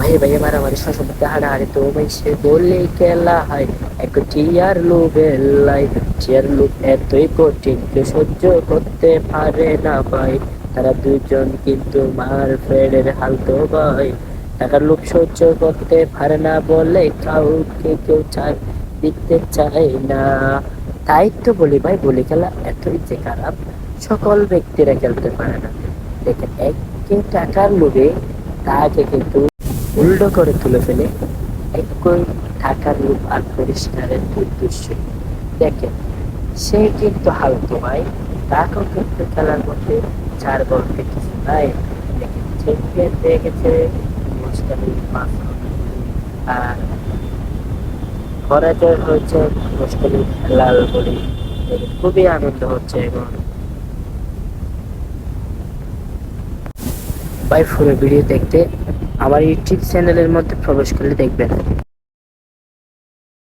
ভাই ভাই মারামারি সশব্দে হানাহানি তো ভাই সে বলে খেলা হয় এক চেয়ার লোভের লাই চেয়ার লোভ এতই কঠিন কেউ সহ্য করতে পারে না ভাই তারা দুজন কিন্তু মার ফ্রেন্ডের হালতো ভাই টাকার লোভ সহ্য করতে পারে না বলে কাউকে কেউ চায় দিতে চায় না। তাই তো বলি ভাই বলি খেলা এতই যে খারাপ সকল ব্যক্তিরা খেলতে পারে না। দেখেন একে টাকার লোভে তাকে কিন্তু উল্টো করে তুলে ফেলে একই টাকার লোভ আর পরিষ্কারের উদ্দেশ্য। দেখেন সে কিন্তু হালতো ভাই তাকেও কিন্তু খেলার মধ্যে চার বলতে কিছু নাই। দেখেন চ্যাম্পিয়ন পেয়ে গেছে মুস্তাফিজ আর পরাজয় হয়েছে মুস্তাফিজ লাল বলি। খুবই আনন্দ হচ্ছে এখন। ভাই পুরো ভিডিও দেখতে আমার ইউটিউব চ্যানেলের মধ্যে প্রবেশ করলে দেখবেন।